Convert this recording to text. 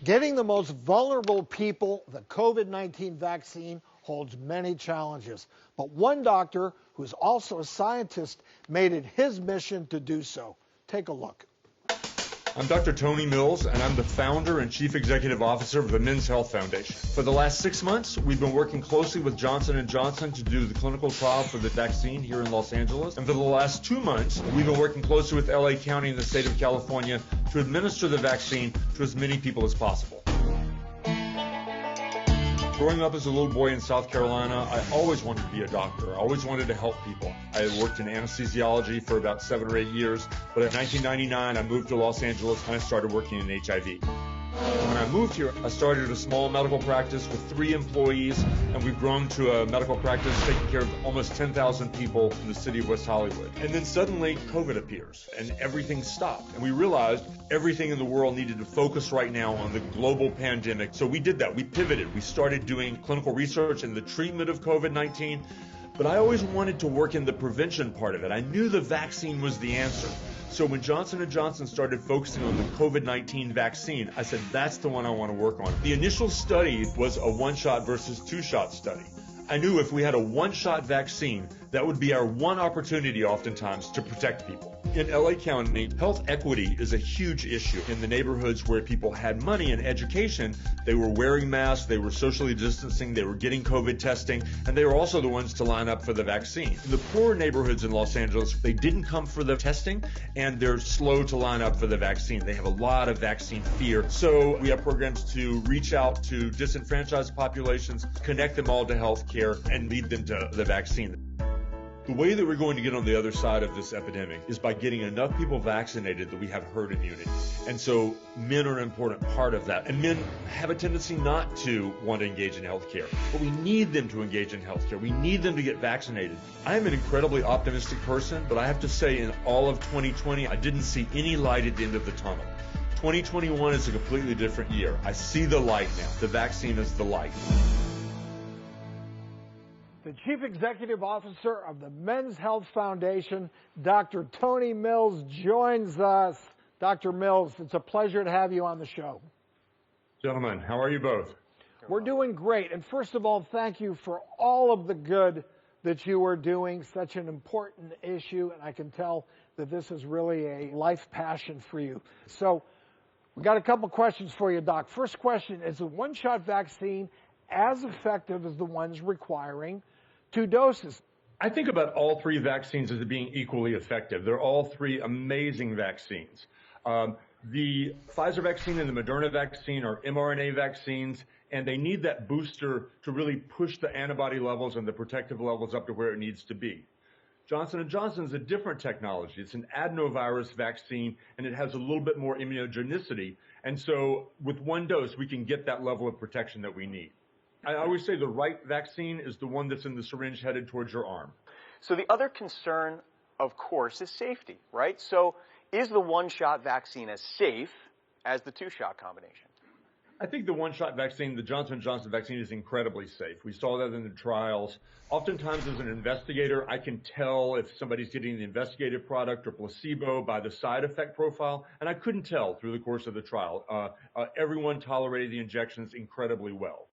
Getting the most vulnerable people the COVID-19 vaccine holds many challenges. But one doctor, who's also a scientist, made it his mission to do so. Take a look. I'm Dr. Tony Mills, and I'm the founder and chief executive officer of the Men's Health Foundation. For the last 6 months, we've been working closely with Johnson & Johnson to do the clinical trial for the vaccine here in Los Angeles. And for the last 2 months, we've been working closely with LA County and the state of California to administer the vaccine to as many people as possible. Growing up as a little boy in South Carolina, I always wanted to be a doctor. I always wanted to help people. I had worked in anesthesiology for about 7 or 8 years, but in 1999, I moved to Los Angeles and I started working in HIV. When I moved here, I started a small medical practice with 3 employees, and we've grown to a medical practice taking care of almost 10,000 people in the city of West Hollywood. And then suddenly COVID appears and everything stopped. And we realized everything in the world needed to focus right now on the global pandemic. So we did that. We pivoted. We started doing clinical research in the treatment of COVID-19. But I always wanted to work in the prevention part of it. I knew the vaccine was the answer. So when Johnson & Johnson started focusing on the COVID-19 vaccine, I said, that's the one I want to work on. The initial study was a 1-shot versus 2-shot study. I knew if we had a 1-shot vaccine, that would be our one opportunity oftentimes to protect people. In LA County, health equity is a huge issue. In the neighborhoods where people had money and education, they were wearing masks, they were socially distancing, they were getting COVID testing, and they were also the ones to line up for the vaccine. In the poor neighborhoods in Los Angeles, they didn't come for the testing, and they're slow to line up for the vaccine. They have a lot of vaccine fear. So we have programs to reach out to disenfranchised populations, connect them all to health care, and lead them to the vaccine. The way that we're going to get on the other side of this epidemic is by getting enough people vaccinated that we have herd immunity. And so men are an important part of that. And men have a tendency not to want to engage in healthcare, but we need them to engage in healthcare. We need them to get vaccinated. I am an incredibly optimistic person, but I have to say in all of 2020, I didn't see any light at the end of the tunnel. 2021 is a completely different year. I see the light now. The vaccine is the light. The Chief Executive Officer of the Men's Health Foundation, Dr. Tony Mills, joins us. Dr. Mills, it's a pleasure to have you on the show. Gentlemen, how are you both? We're doing great. And first of all, thank you for all of the good that you are doing, such an important issue. And I can tell that this is really a life passion for you. So we got a couple questions for you, Doc. First question, is the 1-shot vaccine as effective as the ones requiring 2 doses? I think about all 3 vaccines as being equally effective. They're all 3 amazing vaccines. The Pfizer vaccine and the Moderna vaccine are mRNA vaccines, and they need that booster to really push the antibody levels and the protective levels up to where it needs to be. Johnson & Johnson is a different technology. It's an adenovirus vaccine, and it has a little bit more immunogenicity. And so with 1 dose, we can get that level of protection that we need. I always say the right vaccine is the one that's in the syringe headed towards your arm. So the other concern, of course, is safety, right? So is the 1-shot vaccine as safe as the 2-shot combination? I think the 1-shot vaccine, the Johnson & Johnson vaccine, is incredibly safe. We saw that in the trials. Oftentimes, as an investigator, I can tell if somebody's getting the investigative product or placebo by the side effect profile, and I couldn't tell through the course of the trial. Everyone tolerated the injections incredibly well.